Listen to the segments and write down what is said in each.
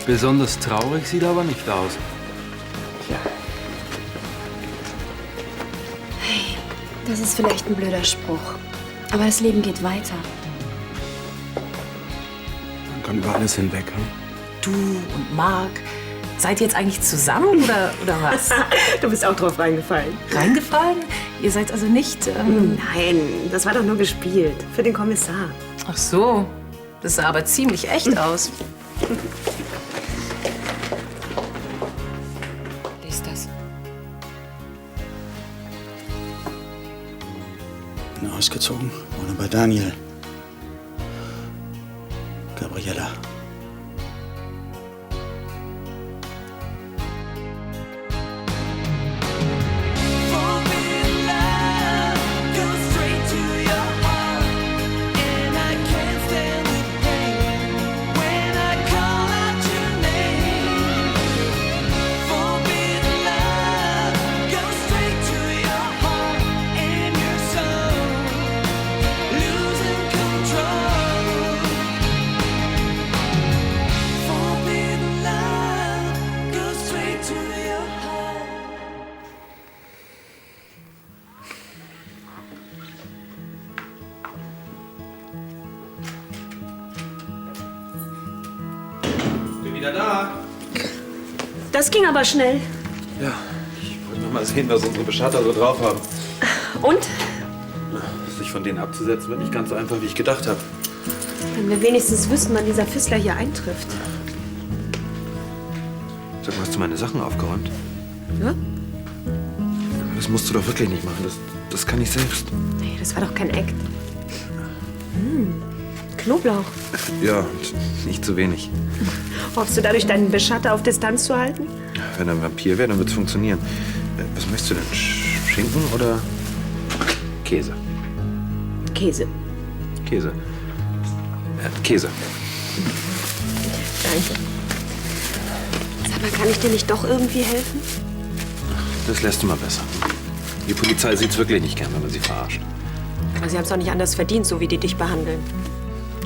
Besonders traurig sieht er aber nicht aus. Hey, das ist vielleicht ein blöder Spruch. Aber das Leben geht weiter. Man kann über alles hinweg, hm? Du und Marc, seid ihr jetzt eigentlich zusammen oder was? Du bist auch drauf reingefallen. Reingefallen? Ihr seid also nicht... Nein, das war doch nur gespielt. Für den Kommissar. Ach so, das sah aber ziemlich echt aus. Lies das. Bin ausgezogen, wohne bei Daniel. Gabriella. Wieder da. Das ging aber schnell. Ja, ich wollte noch mal sehen, was unsere Bestatter so drauf haben. Und? Sich von denen abzusetzen, wird nicht ganz so einfach, wie ich gedacht habe. Wenn wir wenigstens wüssten, wann dieser Fissler hier eintrifft. Sag mal, hast du meine Sachen aufgeräumt? Ja? Das musst du doch wirklich nicht machen. Das kann ich selbst. Nee, das war doch kein Act. Knoblauch. Ja, und nicht zu wenig. Hoffst du dadurch, deinen Beschatter auf Distanz zu halten? Wenn er ein Vampir wäre, dann wird es funktionieren. Was möchtest du denn? Schinken oder Käse? Käse. Käse. Käse. Danke. Sag mal, kann ich dir nicht doch irgendwie helfen? Das lässt du mal besser. Die Polizei sieht's wirklich nicht gern, wenn man sie verarscht. Aber sie haben es doch nicht anders verdient, so wie die dich behandeln.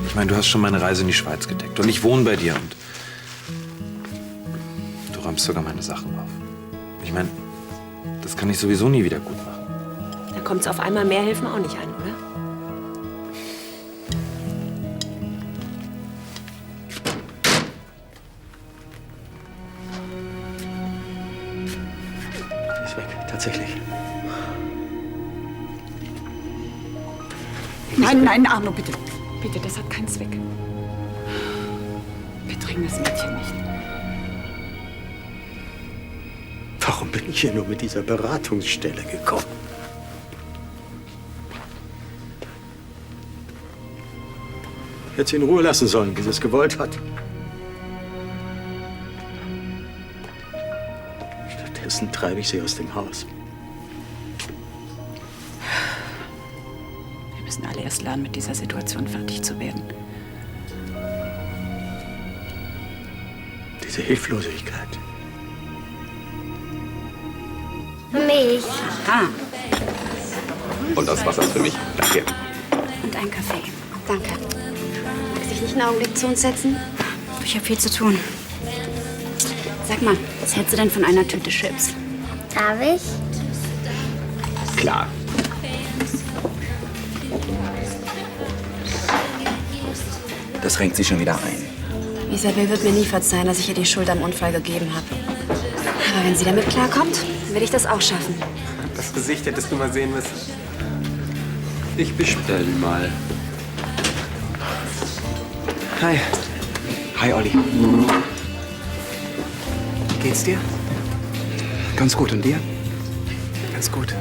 Ich meine, du hast schon meine Reise in die Schweiz gedeckt und ich wohne bei dir und du räumst sogar meine Sachen auf. Ich meine, das kann ich sowieso nie wieder gut machen. Da kommt's auf einmal mehr helfen auch nicht an, oder? Die ist weg, tatsächlich. Nein, nein, Arno, bitte. Bitte, das hat keinen Zweck. Bedräng das Mädchen nicht. Warum bin ich hier nur mit dieser Beratungsstelle gekommen? Ich hätte sie in Ruhe lassen sollen, wie sie es gewollt hat. Stattdessen treibe ich sie aus dem Haus. Wir müssen alle erst lernen, mit dieser Situation fertig zu werden. Diese Hilflosigkeit. Milch. Ah, Und das Wasser für mich? Danke. Und ein Kaffee. Danke. Magst du dich nicht einen Augenblick zu uns setzen? Ich habe viel zu tun. Sag mal, was hältst du denn von einer Tüte Chips? Darf ich? Klar. Das renkt sie schon wieder ein. Isabel wird mir nie verzeihen, dass ich ihr die Schuld am Unfall gegeben habe. Aber wenn sie damit klarkommt, dann will ich das auch schaffen. Das Gesicht hättest du mal sehen müssen. Ich bestell mal. Hi. Hi, Olli. Geht's dir? Ganz gut, und dir? Ganz gut.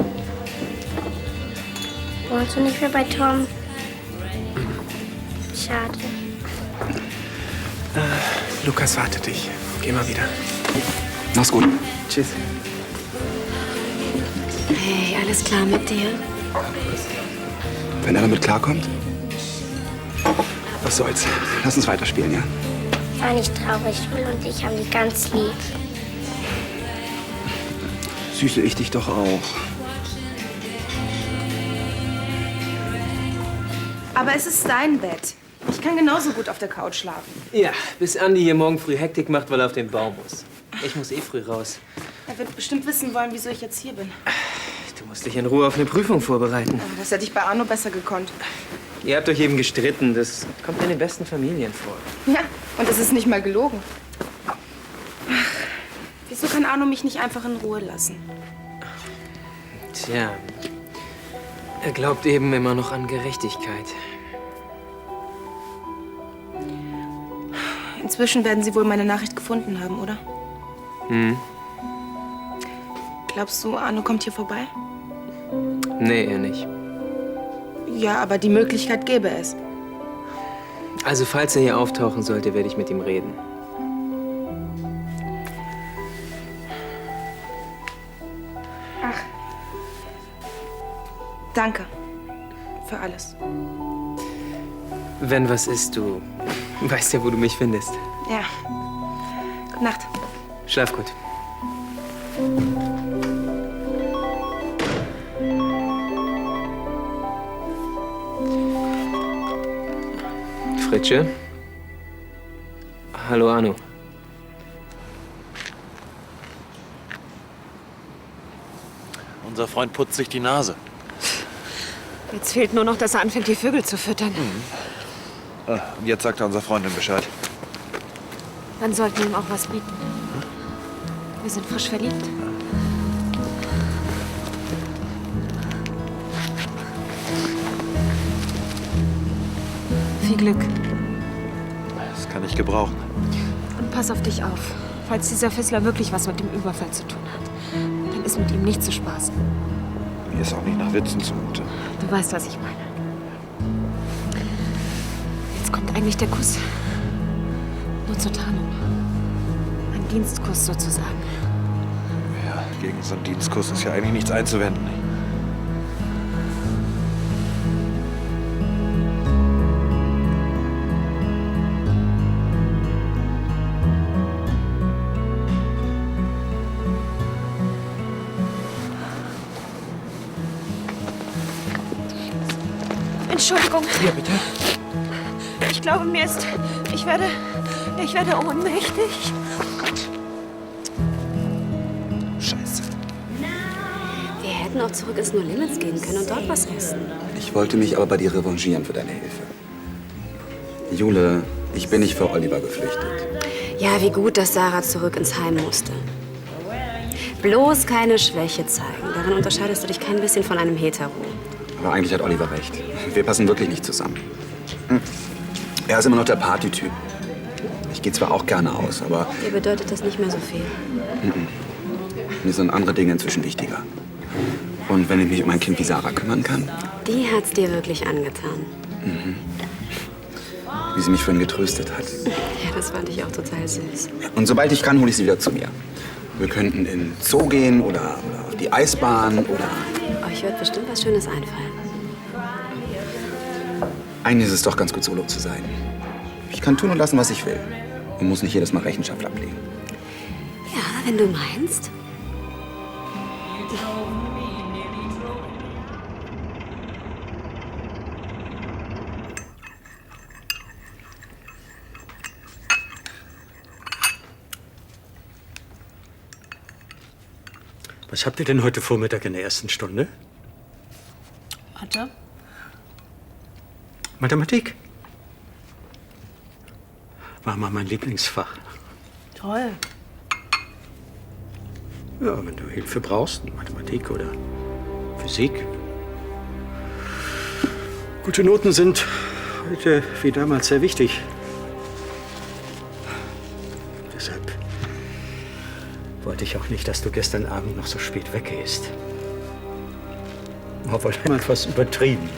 Wohnst du nicht mehr bei Tom? Schade. Lukas wartet dich. Geh mal wieder. Mach's gut. Tschüss. Hey, alles klar mit dir? Wenn er damit klarkommt? Was soll's? Lass uns weiterspielen, ja? Sei nicht traurig, Will und ich haben dich ganz lieb. Süße, ich dich doch auch. Aber es ist dein Bett. Ich kann genauso gut auf der Couch schlafen. Ja, bis Andi hier morgen früh Hektik macht, weil er auf den Bau muss. Ich muss eh früh raus. Er wird bestimmt wissen wollen, wieso ich jetzt hier bin. Du musst dich in Ruhe auf eine Prüfung vorbereiten. Aber das hätte ich bei Arno besser gekonnt. Ihr habt euch eben gestritten. Das kommt in den besten Familien vor. Ja, und es ist nicht mal gelogen. Ach, wieso kann Arno mich nicht einfach in Ruhe lassen? Tja, er glaubt eben immer noch an Gerechtigkeit. Inzwischen werden Sie wohl meine Nachricht gefunden haben, oder? Glaubst du, Arno kommt hier vorbei? Nee, er nicht. Ja, aber die Möglichkeit gäbe es. Also, falls er hier auftauchen sollte, werde ich mit ihm reden. Danke für alles. Wenn was ist, du weißt ja, wo du mich findest. Ja. Gute Nacht. Schlaf gut. Fritsche? Hallo, Arno. Unser Freund putzt sich die Nase. Jetzt fehlt nur noch, dass er anfängt, die Vögel zu füttern. Und jetzt sagt er unserer Freundin Bescheid. Dann sollten wir ihm auch was bieten. Wir sind frisch verliebt. Viel Glück. Das kann ich gebrauchen. Und pass auf dich auf. Falls dieser Fissler wirklich was mit dem Überfall zu tun hat, dann ist mit ihm nicht zu spaßen. Mir ist auch nicht nach Witzen zumute. Du weißt, was ich meine. Jetzt kommt eigentlich der Kuss. Nur zur Tarnung. Ein Dienstkuss sozusagen. Ja, gegen so einen Dienstkuss ist ja eigentlich nichts einzuwenden. Entschuldigung. Ja, bitte. Ich glaube, ich werde ohnmächtig. Scheiße. Wir hätten auch zurück ins No Limits gehen können und dort was essen. Ich wollte mich aber bei dir revanchieren für deine Hilfe. Jule, ich bin nicht vor Oliver geflüchtet. Ja, wie gut, dass Sarah zurück ins Heim musste. Bloß keine Schwäche zeigen. Darin unterscheidest du dich kein bisschen von einem Hetero. Aber eigentlich hat Oliver recht. Wir passen wirklich nicht zusammen. Er ist immer noch der Partytyp. Ich gehe zwar auch gerne aus, aber Dir bedeutet das nicht mehr so viel. mir sind andere Dinge inzwischen wichtiger. Und wenn ich mich um ein Kind wie Sarah kümmern kann, Die hat's dir wirklich angetan. wie sie mich vorhin getröstet hat. Ja, das fand ich auch total süß. Und sobald ich kann, hole ich sie wieder zu mir. Wir könnten in den Zoo gehen oder auf die Eisbahn oder... Euch wird bestimmt was Schönes einfallen. Eigentlich ist es doch ganz gut, solo zu sein. Ich kann tun und lassen, was ich will. Und muss nicht jedes Mal Rechenschaft ablegen. Ja, wenn du meinst. Was habt ihr denn heute Vormittag in der ersten Stunde? Mathe? Mathematik. War mal mein Lieblingsfach. Toll. Ja, wenn du Hilfe brauchst, Mathematik oder Physik. Gute Noten sind heute wie damals sehr wichtig. Deshalb wollte ich auch nicht, dass du gestern Abend noch so spät weggehst. War wohl etwas übertrieben.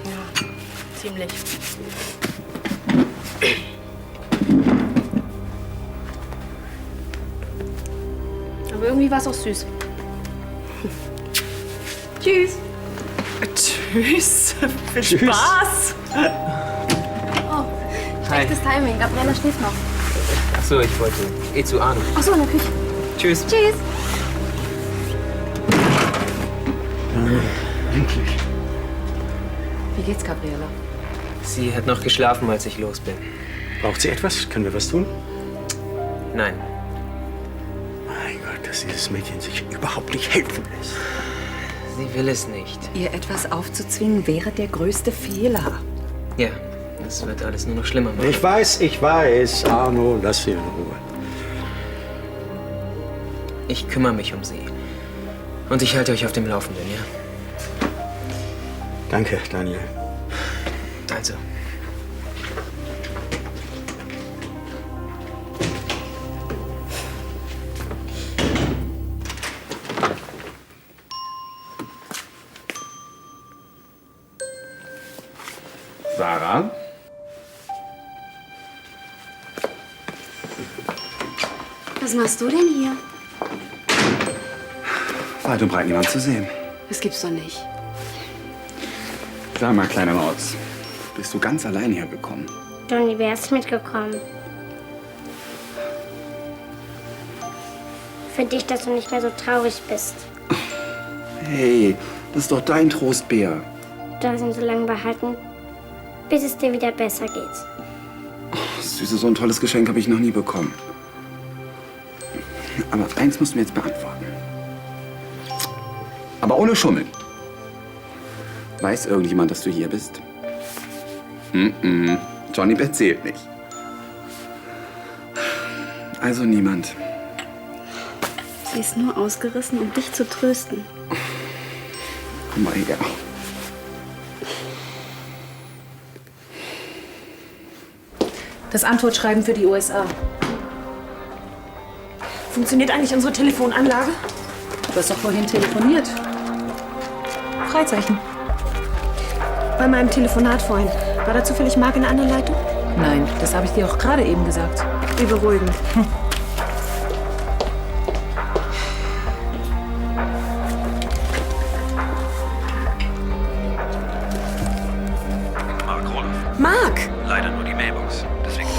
Ja, ziemlich. Aber irgendwie war es auch süß. Tschüss. Tschüss. Viel Spaß. Oh, schlechtes Timing. Gabriela schläft noch. Ach so, ich wollte eh zu Arno. Ach so, in der Küche. Tschüss. Tschüss. Endlich. Wie geht's, Gabriela? Sie hat noch geschlafen, als ich los bin. Braucht sie etwas? Können wir was tun? Nein. Mein Gott, dass dieses Mädchen sich überhaupt nicht helfen lässt. Sie will es nicht. Ihr etwas aufzuzwingen, wäre der größte Fehler. Ja, das wird alles nur noch schlimmer machen. Ich weiß. Arno, lass sie in Ruhe. Ich kümmere mich um sie. Und ich halte euch auf dem Laufenden, ja? Danke, Daniel. Also. Sarah? Was machst du denn hier? Weit und breit niemand zu sehen. Das gibt's doch nicht. Sag mal, kleine Maus, bist du ganz allein hergekommen? Johnny, wer ist mitgekommen? Für dich, dass du nicht mehr so traurig bist. Hey, das ist doch dein Trostbär. Du hast ihn so lange behalten, bis es dir wieder besser geht. Süße, so ein tolles Geschenk habe ich noch nie bekommen. Aber eins musst du mir jetzt beantworten. Aber ohne Schummeln. Weiß irgendjemand, dass du hier bist? Johnny erzählt nicht. Also niemand. Sie ist nur ausgerissen, um dich zu trösten. Guck mal her. Das Antwortschreiben für die USA. Funktioniert eigentlich unsere Telefonanlage? Du hast doch vorhin telefoniert. Freizeichen. Bei meinem Telefonat vorhin. War da zufällig Marc in der anderen Leitung? Nein, das habe ich dir auch gerade eben gesagt. Wie beruhigend. Marc Roloff. Marc! Leider nur die Mailbox. Deswegen.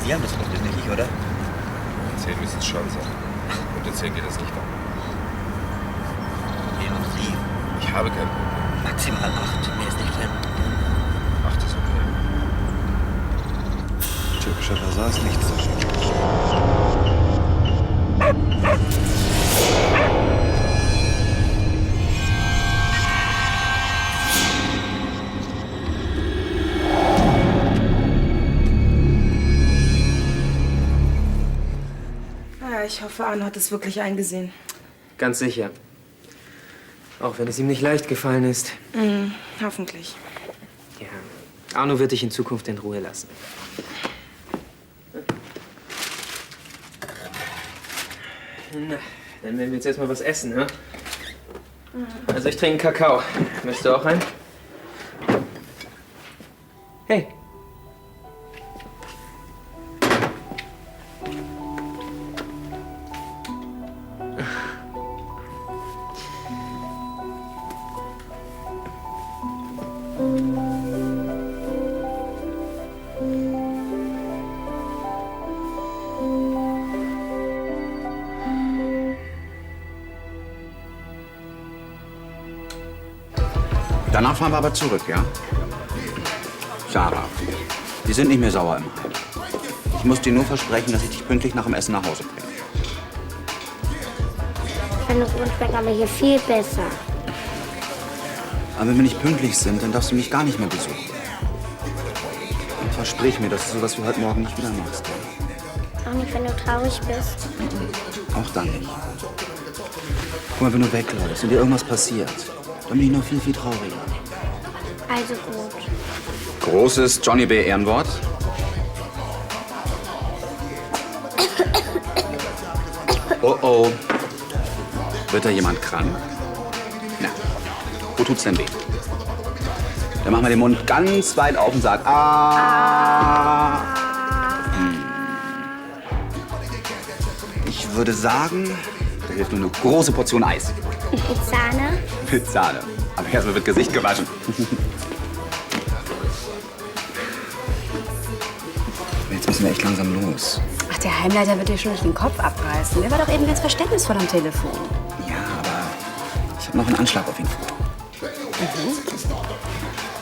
Sie haben das Problem nicht, oder? Erzählen müssen es schon sein. Und erzählen geht das nicht an. Wem Sie? Ich habe kein Problem. Maximal 8, mehr ist nicht drin. 8 ist okay. Typischerweise ist nichts zu Ich hoffe, Arno hat es wirklich eingesehen. Ganz sicher. Auch wenn es ihm nicht leicht gefallen ist. Hoffentlich. Ja. Arno wird dich in Zukunft in Ruhe lassen. Na, dann werden wir jetzt erstmal was essen, ne? Also ich trinke einen Kakao. Möchtest du auch einen? Hey. Danach fahren wir aber zurück, ja? Sarah, Die sind nicht mehr sauer im Heim. Ich muss dir nur versprechen, dass ich dich pünktlich nach dem Essen nach Hause bringe. Ich finde Rundberg aber hier viel besser. Aber wenn wir nicht pünktlich sind, dann darfst du mich gar nicht mehr besuchen. Und versprich mir, dass du sowas wie heute Morgen nicht wieder machst. Auch nicht, wenn du traurig bist. Auch dann nicht. Guck mal, wenn du wegläufst und dir irgendwas passiert, dann bin ich noch viel, viel trauriger. Also gut. Großes Johnny B. Ehrenwort. Oh oh. Wird da jemand krank? Na, wo tut's denn weh? Dann machen wir den Mund ganz weit auf und sagen ah. Ich würde sagen, da hilft nur eine große Portion Eis. Mit Sahne? Mit Sahne. Aber erstmal wird Gesicht gewaschen. Jetzt müssen wir echt langsam los. Ach, der Heimleiter wird dir schon nicht den Kopf abreißen. Der war doch eben ganz verständnisvoll am Telefon. Ja, aber ich habe noch einen Anschlag auf ihn vor.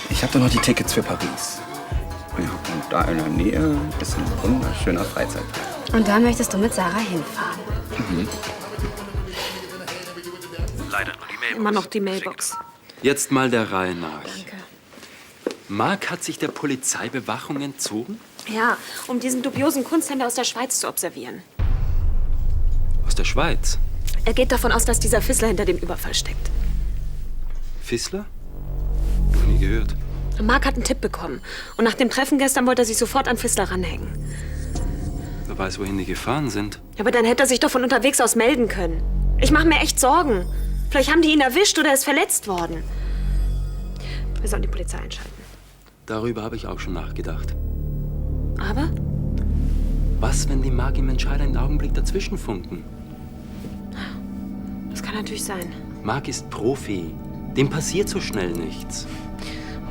Ich habe doch noch die Tickets für Paris. Ja, und da in der Nähe ist ein wunderschöner Freizeitpark. Und da möchtest du mit Sarah hinfahren. Leider nur die Mailbox. Immer noch die Mailbox. Jetzt mal der Reihe nach. Danke. Marc hat sich der Polizeibewachung entzogen? Ja, um diesen dubiosen Kunsthändler aus der Schweiz zu observieren. Aus der Schweiz? Er geht davon aus, dass dieser Fissler hinter dem Überfall steckt. Fissler? Noch nie gehört. Marc hat einen Tipp bekommen. Und nach dem Treffen gestern wollte er sich sofort an Fissler ranhängen. Wer weiß, wohin die gefahren sind. Aber dann hätte er sich doch von unterwegs aus melden können. Ich mache mir echt Sorgen. Vielleicht haben die ihn erwischt oder er ist verletzt worden. Wir sollen die Polizei einschalten. Darüber habe ich auch schon nachgedacht. Aber? Was, wenn die Marc im entscheidenden Augenblick dazwischen funken? Das kann natürlich sein. Marc ist Profi. Dem passiert so schnell nichts.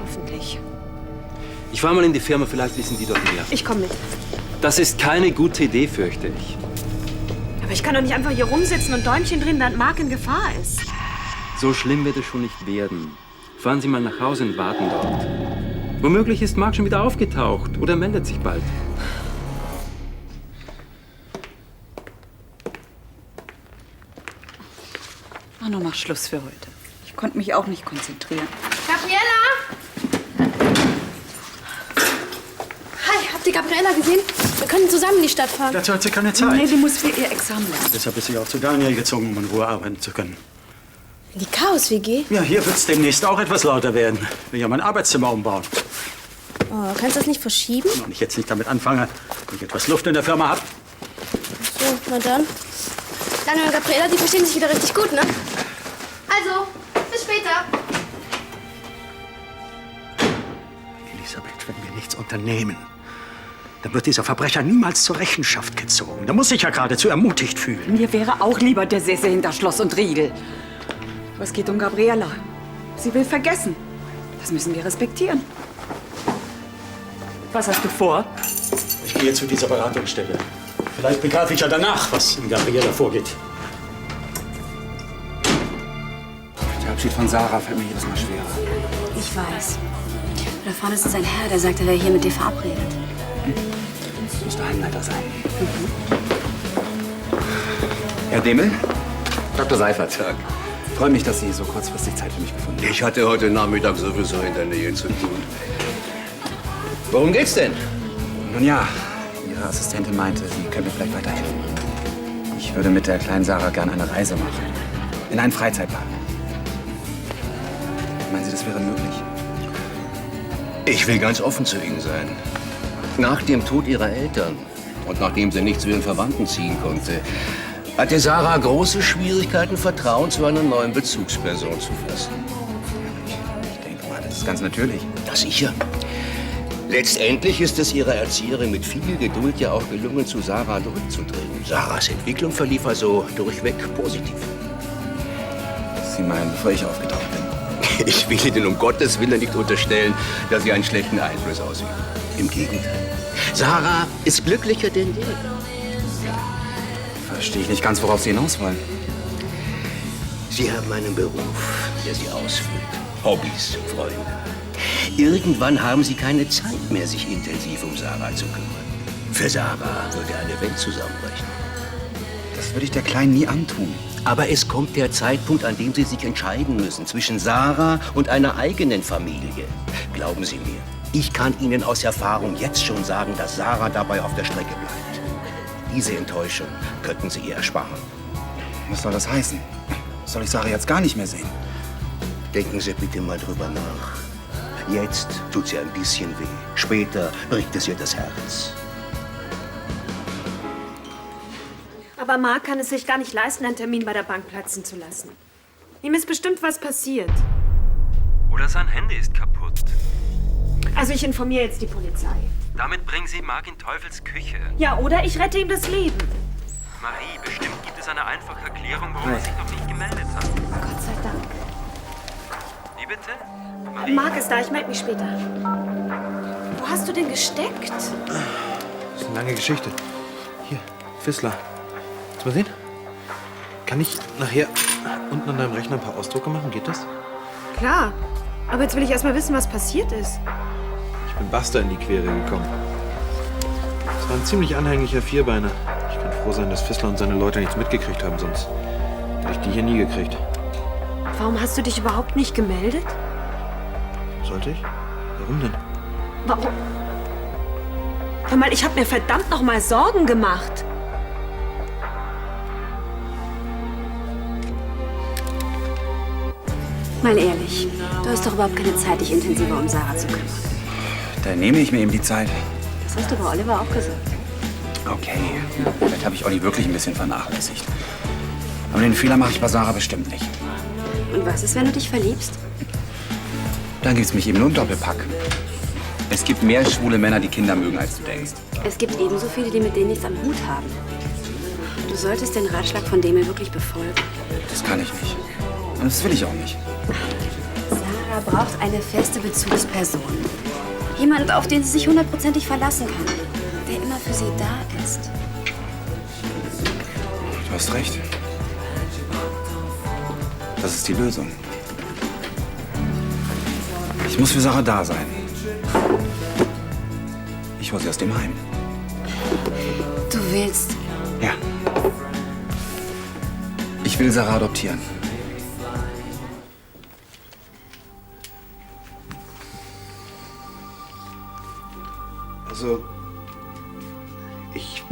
Hoffentlich. Ich fahre mal in die Firma, vielleicht wissen die dort mehr. Ich komme mit. Das ist keine gute Idee, fürchte ich. Aber ich kann doch nicht einfach hier rumsitzen und Däumchen drehen, während Marc in Gefahr ist. So schlimm wird es schon nicht werden. Fahren Sie mal nach Hause und warten dort. Womöglich ist Marc schon wieder aufgetaucht oder meldet sich bald. Mach noch mal Schluss für heute. Ich konnte mich auch nicht konzentrieren. Gabriela! Hi, habt ihr Gabriela gesehen? Wir können zusammen in die Stadt fahren. Dazu hat sie keine Zeit. Nee, die muss für ihr Examen lernen. Deshalb ist sie auch zu Daniel gezogen, um in Ruhe arbeiten zu können. In die Chaos-WG? Ja, hier wird es demnächst auch etwas lauter werden. Ich will ja mein Arbeitszimmer umbauen. Oh, kannst du das nicht verschieben? Wenn ich jetzt nicht damit anfange, wenn ich etwas Luft in der Firma habe. So, na dann. Daniel und Gabriela, die verstehen sich wieder richtig gut, ne? Also, bis später. Elisabeth, wenn wir nichts unternehmen, dann wird dieser Verbrecher niemals zur Rechenschaft gezogen. Da muss sich ja geradezu ermutigt fühlen. Mir wäre auch lieber der Sessel hinter Schloss und Riegel. Aber es geht um Gabriela. Sie will vergessen. Das müssen wir respektieren. Was hast du vor? Ich gehe zu dieser Beratungsstelle. Vielleicht begreife ich ja danach, was in Gabriela vorgeht. Der Abschied von Sarah fällt mir jedes Mal schwerer. Ich weiß. Da vorne ist ein Herr, der sagt, er wäre hier mit dir verabredet. Das muss der Heimleiter sein. Herr Demel? Dr. Seifert. Ich freue mich, dass Sie so kurzfristig Zeit für mich gefunden haben. Ich hatte heute Nachmittag sowieso in der Nähe zu tun. Worum geht's denn? Nun ja, Ihre Assistentin meinte, Sie können mir vielleicht weiterhelfen. Ich würde mit der kleinen Sarah gerne eine Reise machen. In einen Freizeitpark. Meinen Sie, das wäre möglich? Ich will ganz offen zu Ihnen sein. Nach dem Tod ihrer Eltern und nachdem sie nicht zu ihren Verwandten ziehen konnte, hatte Sarah große Schwierigkeiten, Vertrauen zu einer neuen Bezugsperson zu fassen. Ich denke mal, das ist ganz natürlich. Ja, sicher. Letztendlich ist es ihrer Erzieherin mit viel Geduld ja auch gelungen, zu Sarah durchzudringen. Sarahs Entwicklung verlief also durchweg positiv. Sie meinen, bevor ich aufgetaucht bin? Ich will Ihnen um Gottes Willen nicht unterstellen, dass Sie einen schlechten Einfluss ausüben. Im Gegenteil. Sarah ist glücklicher denn je. Verstehe ich nicht ganz, worauf Sie hinaus wollen. Sie haben einen Beruf, der Sie ausfüllt. Hobbys, Freunde. Irgendwann haben Sie keine Zeit mehr, sich intensiv um Sarah zu kümmern. Für Sarah würde eine Welt zusammenbrechen. Das würde ich der Kleinen nie antun. Aber es kommt der Zeitpunkt, an dem Sie sich entscheiden müssen zwischen Sarah und einer eigenen Familie. Glauben Sie mir, ich kann Ihnen aus Erfahrung jetzt schon sagen, dass Sarah dabei auf der Strecke bleibt. Diese Enttäuschung könnten Sie ihr ersparen. Was soll das heißen? Soll ich Sarah jetzt gar nicht mehr sehen? Denken Sie bitte mal drüber nach. Jetzt tut sie ein bisschen weh. Später bricht es ihr das Herz. Aber Marc kann es sich gar nicht leisten, einen Termin bei der Bank platzen zu lassen. Ihm ist bestimmt was passiert. Oder sein Handy ist kaputt. Also ich informiere jetzt die Polizei. Damit bringen Sie Marc in Teufels Küche. Ja, oder ich rette ihm das Leben. Marie, bestimmt gibt es eine einfache Erklärung, warum er sich noch nicht gemeldet hat. Gott sei Dank. Wie bitte? Marc ist da, ich melde mich später. Wo hast du denn gesteckt? Das ist eine lange Geschichte. Hier, Fissler. Willst du mal sehen? Kann ich nachher unten an deinem Rechner ein paar Ausdrucke machen? Geht das? Klar. Aber jetzt will ich erst mal wissen, was passiert ist. Ich bin Buster in die Quere gekommen. Es war ein ziemlich anhänglicher Vierbeiner. Ich kann froh sein, dass Fissler und seine Leute nichts mitgekriegt haben, sonst hätte ich die hier nie gekriegt. Warum hast du dich überhaupt nicht gemeldet? Sollte ich? Warum denn? Warum? Hör mal, ich habe mir verdammt noch mal Sorgen gemacht. Mal ehrlich, du hast doch überhaupt keine Zeit, dich intensiver um Sarah zu kümmern. Da nehme ich mir eben die Zeit. Das hast du bei Oliver auch gesagt. Okay, vielleicht habe ich Olli wirklich ein bisschen vernachlässigt. Aber den Fehler mache ich bei Sarah bestimmt nicht. Und was ist, wenn du dich verliebst? Dann gibt's mich eben nur im Doppelpack. Es gibt mehr schwule Männer, die Kinder mögen, als du denkst. Es gibt ebenso viele, die mit denen nichts am Hut haben. Du solltest den Ratschlag von Demel wirklich befolgen. Das kann ich nicht. Und das will ich auch nicht. Sarah braucht eine feste Bezugsperson. Jemand, auf den sie sich hundertprozentig verlassen kann. Der immer für sie da ist. Du hast recht. Das ist die Lösung. Ich muss für Sarah da sein. Ich hole sie aus dem Heim. Du willst? Ja. Ich will Sarah adoptieren. Also, ich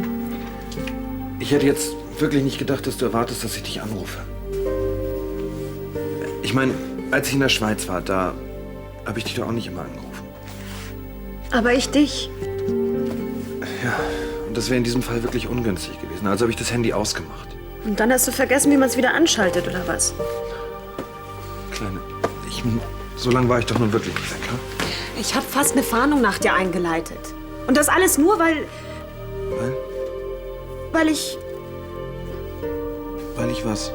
hätte jetzt wirklich nicht gedacht, dass du erwartest, dass ich dich anrufe. Ich meine, als ich in der Schweiz war, da habe ich dich doch auch nicht immer angerufen. Aber ich dich. Ja, und das wäre in diesem Fall wirklich ungünstig gewesen. Also habe ich das Handy ausgemacht. Und dann hast du vergessen, wie man es wieder anschaltet, oder was? Kleine, so lange war ich doch nun wirklich nicht weg, ha? Ich habe fast eine Fahndung nach dir eingeleitet. Und das alles nur, weil ich... Weil ich was?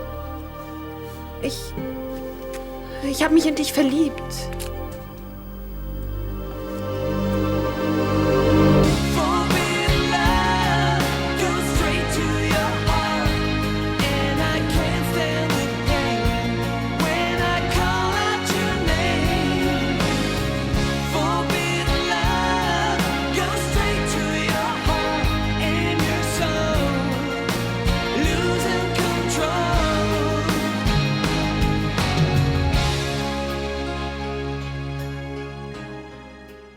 Ich habe mich in dich verliebt.